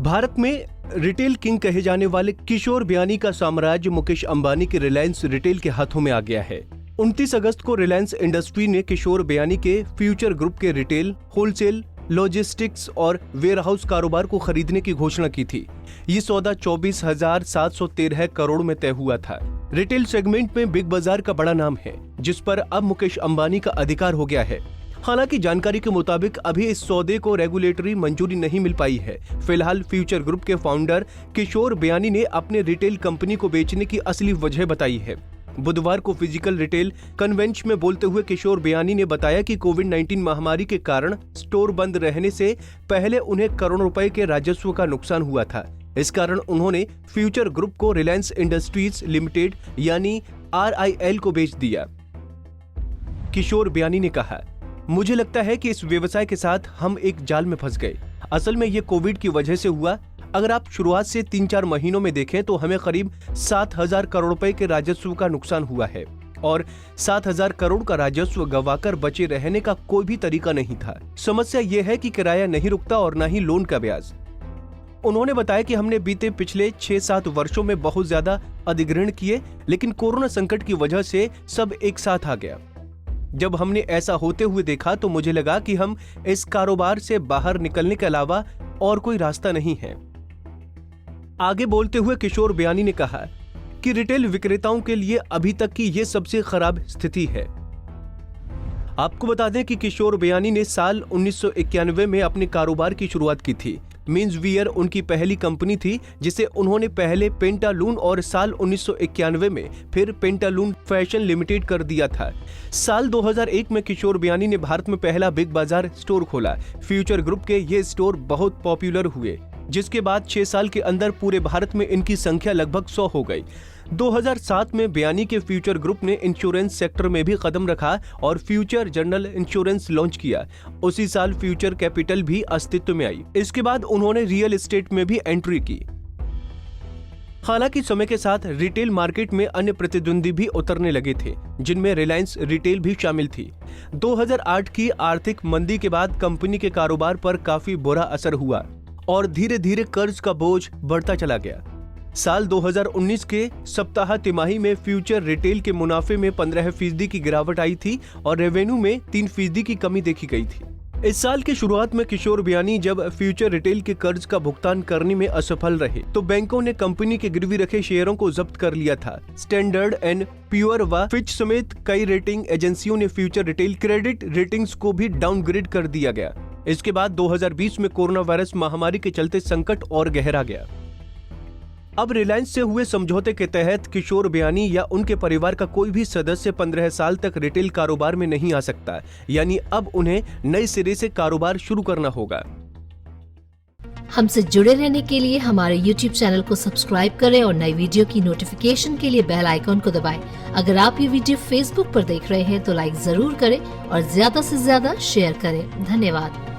भारत में retail king कहे जाने वाले किशोर बियानी का साम्राज्य मुकेश अंबानी के रिलायंस रिटेल के हाथों में आ गया है। 29 अगस्त को रिलायंस इंडस्ट्री ने किशोर बियानी के फ्यूचर ग्रुप के रिटेल, होलसेल, लॉजिस्टिक्स और वेयरहाउस कारोबार को खरीदने की घोषणा की थी। ये सौदा 24,713 करोड़ में तय हुआ था। रिटेल सेगमेंट में बिग बाजार का बड़ा नाम है, जिस पर अब मुकेश अंबानी का अधिकार हो गया है। हालांकि जानकारी के मुताबिक अभी इस सौदे को रेगुलेटरी मंजूरी नहीं मिल पाई है। फिलहाल फ्यूचर ग्रुप के फाउंडर किशोर बियानी ने अपने रिटेल कंपनी को बेचने की असली वजह बताई है। बुधवार को फिजिकल रिटेल कन्वेंशन में बोलते हुए किशोर बियानी ने बताया कि कोविड-19 महामारी के कारण स्टोर बंद रहने से पहले उन्हें करोड़ों रुपए के राजस्व का नुकसान हुआ था। इस कारण उन्होंने फ्यूचर ग्रुप को रिलायंस इंडस्ट्रीज लिमिटेड यानी RIL को बेच दिया। किशोर बियानी ने कहा, मुझे लगता है कि इस व्यवसाय के साथ हम एक जाल में फंस गए। असल में ये कोविड की वजह से हुआ। अगर आप शुरुआत से 3-4 महीनों में देखें तो हमें करीब 7,000 करोड़ रुपए के राजस्व का नुकसान हुआ है और 7,000 करोड़ का राजस्व गंवाकर बचे रहने का कोई भी तरीका नहीं था। समस्या ये है कि किराया नहीं रुकता और न ही लोन का ब्याज। उन्होंने बताया कि हमने बीते पिछले 6-7 वर्षों में बहुत ज्यादा अधिग्रहण किए, लेकिन कोरोना संकट की वजह से सब एक साथ आ गया। जब हमने ऐसा होते हुए देखा तो मुझे लगा कि हम इस कारोबार से बाहर निकलने के अलावा और कोई रास्ता नहीं है। आगे बोलते हुए किशोर बियानी ने कहा कि रिटेल विक्रेताओं के लिए अभी तक की ये सबसे खराब स्थिति है। आपको बता दें कि किशोर बियानी ने साल 1991 में अपने कारोबार की शुरुआत की थी। मेंस वियर उनकी पहली कंपनी थी, जिसे उन्होंने पहले पेंटालून और साल 1991 में फिर पेंटालून फैशन लिमिटेड कर दिया था। साल 2001 में किशोर बियानी ने भारत में पहला बिग बाजार स्टोर खोला। फ्यूचर ग्रुप के ये स्टोर बहुत पॉपुलर हुए, जिसके बाद 6 साल के अंदर पूरे भारत में इनकी संख्या लगभग 100 हो गई। 2007 में बियानी के फ्यूचर ग्रुप ने इंश्योरेंस सेक्टर में भी कदम रखा और फ्यूचर जनरल इंश्योरेंस लॉन्च किया। उसी साल फ्यूचर कैपिटल भी अस्तित्व में आई। इसके बाद उन्होंने रियल एस्टेट में भी एंट्री की। हालांकि समय के साथ रिटेल मार्केट में अन्य प्रतिद्वंदी भी उतरने लगे थे, जिनमें रिलायंस रिटेल भी शामिल थी। 2008 की आर्थिक मंदी के बाद कंपनी के कारोबार पर काफी बुरा असर हुआ और धीरे धीरे कर्ज का बोझ बढ़ता चला गया। साल 2019 के सप्ताह तिमाही में फ्यूचर रिटेल के मुनाफे में 15% की गिरावट आई थी और रेवेन्यू में 3% की कमी देखी गई थी। इस साल की शुरुआत में किशोर बियानी जब फ्यूचर रिटेल के कर्ज का भुगतान करने में असफल रहे तो बैंकों ने कंपनी के गिरवी रखे शेयरों को जब्त कर लिया था। स्टैंडर्ड एंड प्योर व फिच समेत कई रेटिंग एजेंसियों ने फ्यूचर रिटेल क्रेडिट रेटिंग्स को भी डाउनग्रेड कर दिया गया। इसके बाद 2020 में कोरोना वायरस महामारी के चलते संकट और गहरा गया। अब रिलायंस से हुए समझौते के तहत किशोर बियानी या उनके परिवार का कोई भी सदस्य 15 साल तक रिटेल कारोबार में नहीं आ सकता, यानी अब उन्हें नए सिरे से कारोबार शुरू करना होगा। हमसे जुड़े रहने के लिए हमारे YouTube चैनल को सब्सक्राइब करें और नई वीडियो की नोटिफिकेशन के लिए बेल आइकॉन को दबाएं। अगर आप ये वीडियो Facebook पर देख रहे हैं तो लाइक जरूर करें और ज्यादा से ज्यादा शेयर करें। धन्यवाद।